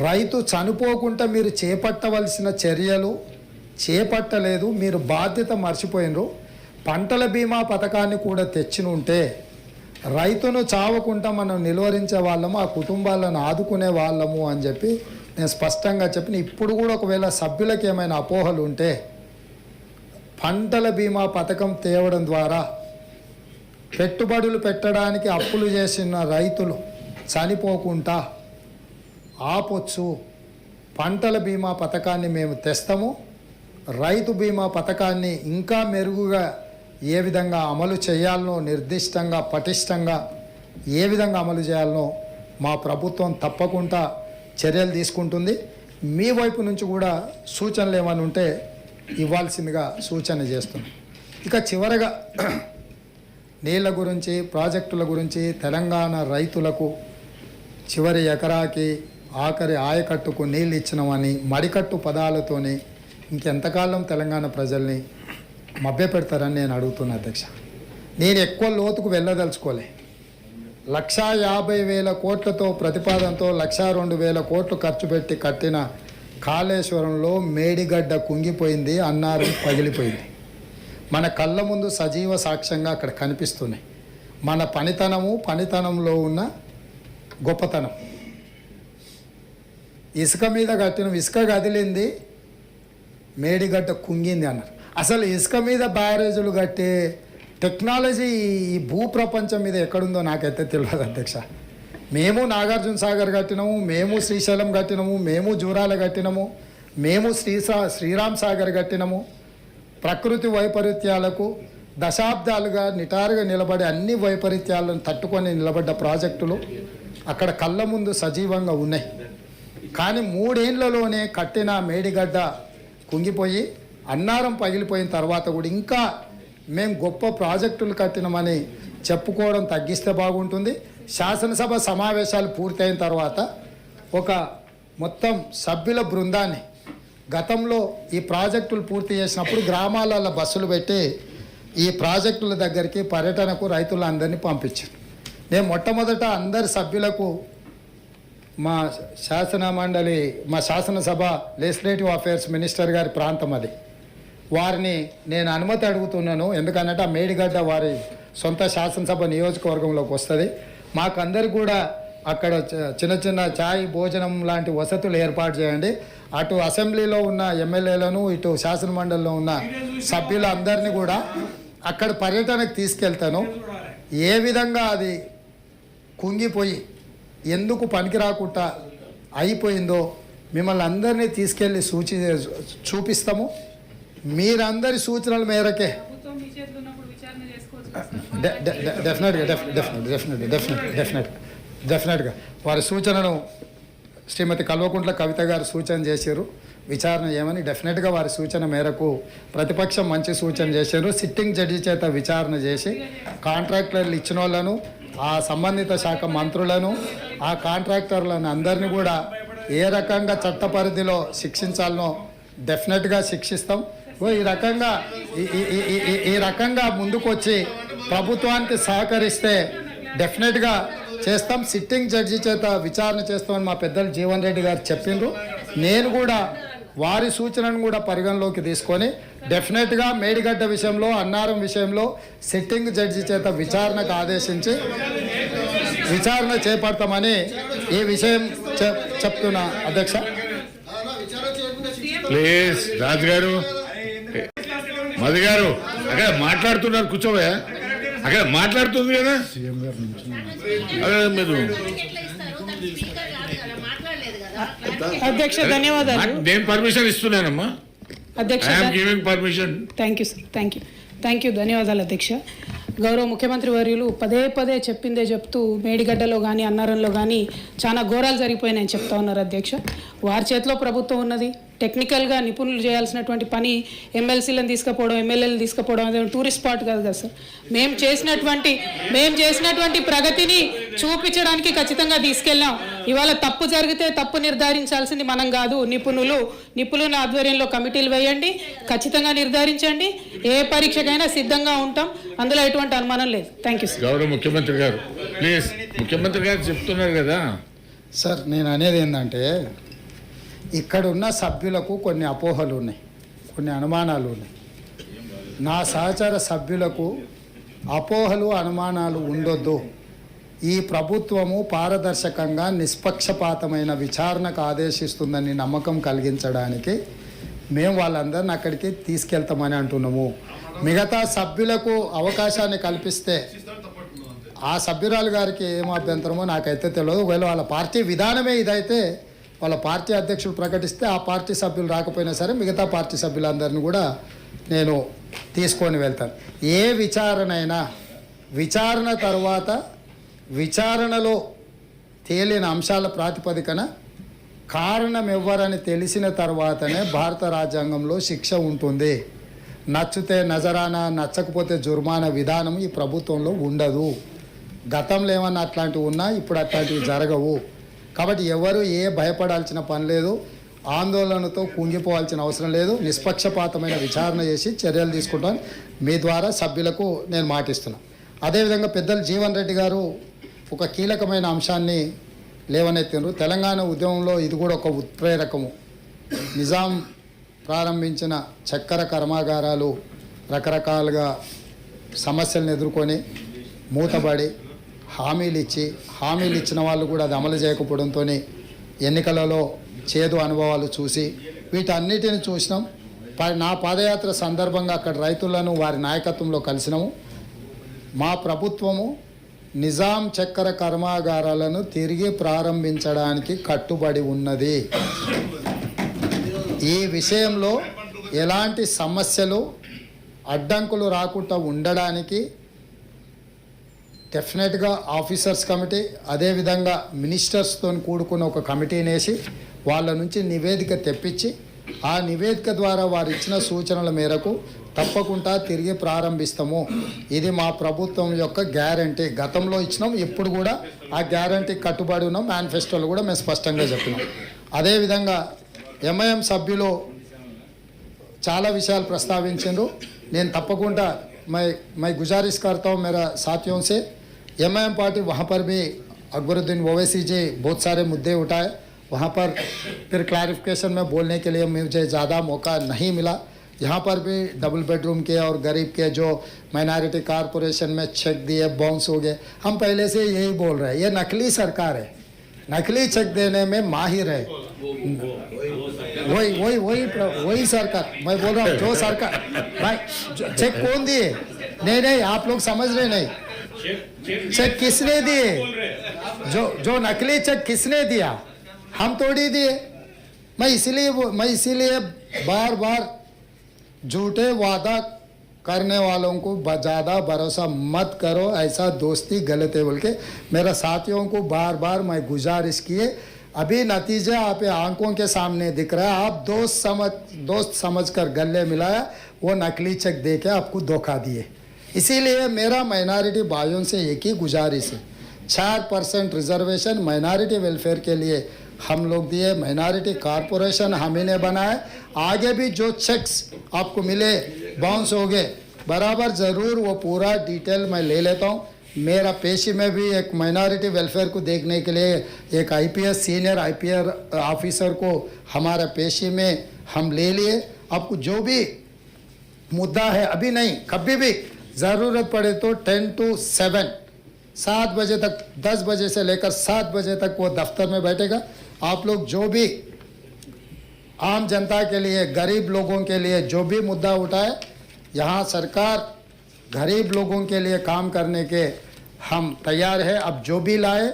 రైతు చనిపోకుండా మీరు చేపట్టవలసిన చర్యలు చేపట్టలేదు, మీరు బాధ్యత మర్చిపోయినరు. పంటల బీమా పథకాన్ని కూడా తెచ్చినుంటే రైతును చావకుండా మనం నిలువరించే వాళ్ళము, ఆ కుటుంబాలను ఆదుకునే వాళ్ళము అని చెప్పి నేను స్పష్టంగా చెప్పిన. ఇప్పుడు కూడా ఒకవేళ సభ్యులకు ఏమైనా అపోహలు ఉంటే, పంటల బీమా పథకం తేవడం ద్వారా పెట్టుబడులు పెట్టడానికి అప్పులు చేసిన రైతులు చనిపోకుండా ఆపొచ్చు. పంటల బీమా పథకాన్ని మేము తెస్తాము. రైతు బీమా పథకాన్ని ఇంకా మెరుగుగా ఏ విధంగా అమలు చేయాలనో, నిర్దిష్టంగా పటిష్టంగా ఏ విధంగా అమలు చేయాలనో మా ప్రభుత్వం తప్పకుండా చర్యలు తీసుకుంటుంది. మీ వైపు నుంచి కూడా సూచనలు ఏమైనా ఉంటే ఇవ్వాల్సిందిగా సూచన చేస్తున్నాం. ఇక చివరగా నీళ్ళ గురించి, ప్రాజెక్టుల గురించి, తెలంగాణ రైతులకు చివరి ఎకరాకి ఆఖరి ఆయకట్టుకు నీళ్ళు ఇచ్చినామని మడికట్టు పదాలతోని ఇంకెంతకాలం తెలంగాణ ప్రజల్ని మభ్యపెడతారని నేను అడుగుతున్నా అధ్యక్ష. నేను ఎక్కువ లోతుకు వెళ్ళదలుచుకోలే. 1,50,000 కోట్లతో ప్రతిపాదనతో 1,02,000 కోట్లు ఖర్చు పెట్టి కట్టిన కాళేశ్వరంలో మేడిగడ్డ కుంగిపోయింది, అన్నారం పగిలిపోయింది. మన కళ్ళ ముందు సజీవ సాక్ష్యంగా అక్కడ కనిపిస్తున్నాయి. మన పనితనంలో ఉన్న గొప్పతనం. ఇసుక మీద కట్టిన, ఇసుక కదిలింది, మేడిగడ్డ కుంగింది అన్నారు. అసలు ఇసుక మీద బ్యారేజీలు కట్టే టెక్నాలజీ ఈ భూప్రపంచం మీద ఎక్కడుందో నాకైతే తెలియదు అధ్యక్ష. మేము నాగార్జున సాగర్ కట్టినాము, మేము శ్రీశైలం కట్టినాము, మేము జూరాల కట్టినాము, మేము శ్రీరామ్ సాగర్ కట్టినాము. ప్రకృతి వైపరీత్యాలకు దశాబ్దాలుగా నిటారుగా నిలబడి అన్ని వైపరీత్యాలను తట్టుకొని నిలబడ్డ ప్రాజెక్టులు అక్కడ కళ్ళ ముందు సజీవంగా ఉన్నాయి. కానీ 3 ఏళ్లలోనే కట్టిన మేడిగడ్డ కుంగిపోయి అన్నారం పగిలిపోయిన తర్వాత కూడా ఇంకా మేము గొప్ప ప్రాజెక్టులు కట్టినామని చెప్పుకోవడం తగ్గిస్తే బాగుంటుంది. శాసనసభ సమావేశాలు పూర్తయిన తర్వాత ఒక మొత్తం సభ్యుల బృందాన్ని గతంలో ఈ ప్రాజెక్టులు పూర్తి చేసినప్పుడు గ్రామాలలో బస్సులు పెట్టి ఈ ప్రాజెక్టుల దగ్గరికి పర్యటనకు రైతులందరినీ పంపించాను. నేను మొట్టమొదట అందరి సభ్యులకు మా శాసనసభ లెజిస్లేటివ్ అఫేర్స్ మినిస్టర్ గారి ప్రాంతం అది, వారిని నేను అనుమతి అడుగుతున్నాను. ఎందుకన్నట్టు ఆ మేడిగడ్డ వారి సొంత శాసనసభ నియోజకవర్గంలోకి వస్తుంది. మాకందరికి కూడా అక్కడ చిన్న చిన్న ఛాయ్ భోజనం లాంటి వసతులు ఏర్పాటు చేయండి. అటు అసెంబ్లీలో ఉన్న ఎమ్మెల్యేలను, ఇటు శాసనమండలిలో ఉన్న సభ్యులందరినీ కూడా అక్కడ పర్యటనకు తీసుకెళ్తాను. ఏ విధంగా అది కుంగిపోయి ఎందుకు పనికి రాకుండా అయిపోయిందో మిమ్మల్ని అందరినీ తీసుకెళ్ళి చూపిస్తాము. మీరందరి సూచనల మేరకే డెఫినెట్గా వారి సూచనను శ్రీమతి కల్వకుంట్ల కవిత గారు సూచన చేశారు, విచారణ చేయమని. డెఫినెట్గా వారి సూచన మేరకు ప్రతిపక్షం మంచి సూచన చేశారు. సిట్టింగ్ జడ్జి చేత విచారణ చేసి కాంట్రాక్టర్లు ఇచ్చిన వాళ్ళను, ఆ సంబంధిత శాఖ మంత్రులను, ఆ కాంట్రాక్టర్లను అందరినీ కూడా ఏ రకంగా చట్ట పరిధిలో శిక్షించాలనో డెఫినెట్గా శిక్షిస్తాం. ఈ రకంగా ముందుకు వచ్చి ప్రభుత్వానికి సహకరిస్తే డెఫినెట్గా చేస్తాం. సిట్టింగ్ జడ్జి చేత విచారణ చేస్తామని మా పెద్దలు జీవన్ రెడ్డి గారు చెప్పిండ్రు. నేను కూడా వారి సూచనను కూడా పరిగణలోకి తీసుకొని డెఫినెట్గా మేడిగడ్డ విషయంలో, అన్నారం విషయంలో సిట్టింగ్ జడ్జి చేత విచారణకు ఆదేశించి విచారణ చేపడతామని ఈ విషయం చెప్తున్నా అధ్యక్ష. ప్లీజ్ రాజు గారు, మధు గారు అక్కడ మాట్లాడుతున్నారు, కూర్చోవా. అక్కడ మాట్లాడుతుంది కదా అదే మీరు. అధ్యక్ష ధన్యవాదాలు. నేను పర్మిషన్ ఇస్తున్నానమ్మా. అధ్యక్ష permission. Thank you sir, thank you ధన్యవాదాలు అధ్యక్ష. గౌరవ ముఖ్యమంత్రి వర్యులు పదే చెప్పిందే చెప్తూ మేడిగడ్డలో కానీ అన్నారంలో కానీ చాలా ఘోరాలు జరిగిపోయినాయని చెప్తా ఉన్నారు అధ్యక్ష. వారి చేతిలో ప్రభుత్వం ఉన్నది. టెక్నికల్గా నిపుణులు చేయాల్సినటువంటి పని ఎమ్మెల్సీలను తీసుకుపోవడం, ఎమ్మెల్యేలను తీసుకుపోవడం అదే టూరిస్ట్ స్పాట్ కాదు కదా సార్. మేము చేసినటువంటి ప్రగతిని చూపించడానికి ఖచ్చితంగా తీసుకెళ్ళాం. ఇవాళ తప్పు జరిగితే తప్పు నిర్ధారించాల్సింది మనం కాదు, నిపుణుల ఆధ్వర్యంలో కమిటీలు వేయండి, ఖచ్చితంగా నిర్ధారించండి. ఏ పరీక్షకైనా సిద్ధంగా ఉంటాం, అందులో ఎటువంటి అనుమానం లేదు. Thank you sir. గౌరవ ముఖ్యమంత్రి గారు ప్లీజ్. ముఖ్యమంత్రి గారు చెప్తున్నారు కదా సార్. నేను అనేది ఏంటంటే ఇక్కడ ఉన్న సభ్యులకు కొన్ని అపోహలు ఉన్నాయి, కొన్ని అనుమానాలు ఉన్నాయి. నా సహచర సభ్యులకు అపోహలు అనుమానాలు ఉండొద్దు. ఈ ప్రభుత్వము పారదర్శకంగా నిష్పక్షపాతమైన విచారణకు ఆదేశిస్తుందని నమ్మకం కలిగించడానికి మేము వాళ్ళందరిని అక్కడికి తీసుకెళ్తామని అంటున్నాము. మిగతా సభ్యులకు అవకాశాన్ని కల్పిస్తే ఆ సభ్యురాలు గారికి ఏం అభ్యంతరమో నాకైతే తెలియదు. ఒకవేళ వాళ్ళ పార్టీ విధానమే ఇదైతే వాళ్ళ పార్టీ అధ్యక్షుడు ప్రకటిస్తే ఆ పార్టీ సభ్యులు రాకపోయినా సరే మిగతా పార్టీ సభ్యులందరినీ కూడా నేను తీసుకొని వెళ్తాను. ఏ విచారణ అయినా విచారణ తర్వాత విచారణలో తేలిన అంశాల ప్రాతిపదికన కారణం ఎవ్వరని తెలిసిన తర్వాతనే భారత రాజ్యాంగంలో శిక్ష ఉంటుంది. నచ్చితే నజరానా, నచ్చకపోతే జుర్మానా విధానం ఈ ప్రభుత్వంలో ఉండదు. గతంలో ఏమన్నా అట్లాంటివి ఉన్నా ఇప్పుడు అట్లాంటివి జరగవు. కాబట్టి ఎవరు భయపడాల్సిన పని లేదు, ఆందోళనతో కుంగిపోవాల్సిన అవసరం లేదు. నిష్పక్షపాతమైన విచారణ చేసి చర్యలు తీసుకుంటాను మీ ద్వారా సభ్యులకు నేను మాటిస్తున్నాను. అదేవిధంగా పెద్దలు జీవన్ రెడ్డి గారు ఒక కీలకమైన అంశాన్ని లేవనెత్తినారు. తెలంగాణ ఉద్యమంలో ఇది కూడా ఒక ఉత్ప్రేరకము. నిజాం ప్రారంభించిన చక్కెర కర్మాగారాలు రకరకాలుగా సమస్యలను ఎదుర్కొని మూతబడి హామీలు ఇచ్చిన వాళ్ళు కూడా అది అమలు చేయకపోవడంతో ఎన్నికలలో చేదు అనుభవాలు చూసి వీటన్నిటిని చూసినాం. నా పాదయాత్ర సందర్భంగా అక్కడ రైతులను వారి నాయకత్వంలో కలిసినాము. మా ప్రభుత్వము నిజాం చక్కెర కర్మాగారాలను తిరిగి ప్రారంభించడానికి కట్టుబడి ఉన్నది. ఈ విషయంలో ఎలాంటి సమస్యలు అడ్డంకులు రాకుండా ఉండడానికి డెఫినెట్గా ఆఫీసర్స్ కమిటీ అదేవిధంగా మినిస్టర్స్తో కూడుకున్న ఒక కమిటీని వేసి వాళ్ళ నుంచి నివేదిక తెప్పించి ఆ నివేదిక ద్వారా వారు ఇచ్చిన సూచనల మేరకు తప్పకుండా తిరిగి ప్రారంభిస్తాము. ఇది మా ప్రభుత్వం యొక్క గ్యారంటీ. గతంలో ఇచ్చినాం, ఇప్పుడు కూడా ఆ గ్యారంటీ కట్టుబడి ఉన్నాం. మేనిఫెస్టోలో కూడా మేము స్పష్టంగా చెప్పినాం. అదేవిధంగా ఎంఐఎం సభ్యులు చాలా విషయాలు ప్రస్తావించారు. నేను తప్పకుండా मैं गुजारिश करता हूँ मेरा साथियों से, एमआईएम पार्टी वहाँ पर भी अकबरुद्दीन ओवैसी जी बहुत सारे मुद्दे उठाए, वहाँ पर फिर क्लैरिफिकेशन में बोलने के लिए मुझे ज़्यादा मौका नहीं मिला. यहाँ पर भी डबल बेडरूम के और गरीब के जो माइनॉरिटी कॉरपोरेशन में चेक दिए बाउंस हो गए, हम पहले से यही बोल रहे हैं ये नकली सरकार है, नकली चेक देने में माहिर है. वही सरकार मैं बोल रहा हूँ. जो सरकार भाई चेक कौन दिए? नहीं आप लोग समझ रहे नहीं. चेक किसने दिए? जो नकली चेक किसने दिया? हम थोड़ी दिए. मैं इसीलिए बार बार झूठे वादा करने वालों को ज़्यादा भरोसा मत करो, ऐसा दोस्ती गलत है बोल के मेरा साथियों को बार बार मैं गुजारिश किए. अभी नतीजा आप आंखों के सामने दिख रहा है. आप दोस्त समझकर गले मिलाया, वो नकली चेक दे के आपको धोखा दिए. इसीलिए मेरा माइनॉरिटी भाइयों से एक ही गुजारिश है, 4% रिजर्वेशन माइनॉरिटी वेलफेयर के लिए हम लोग दिए. माइनॉरिटी कॉरपोरेशन हम ही ने बनाए. आगे भी जो चेक्स आपको मिले बाउंस हो गए बराबर ज़रूर वो पूरा डिटेल मैं ले लेता हूँ. मेरा पेशी में भी एक माइनॉरिटी वेलफेयर को देखने के लिए एक आईपीएस सीनियर आईपीएस ऑफिसर को हमारा पेशी में हम ले लिए. आपको जो भी मुद्दा है अभी नहीं, कभी भी ज़रूरत पड़े तो 10 to 7 7 बजे तक, 10 बजे से लेकर 7 बजे तक वो दफ्तर में बैठेगा. आप लोग जो भी आम जनता के लिए, गरीब लोगों के लिए जो भी मुद्दा उठाए, यहाँ सरकार गरीब लोगों के लिए काम करने के हम तैयार है. अब जो भी लाए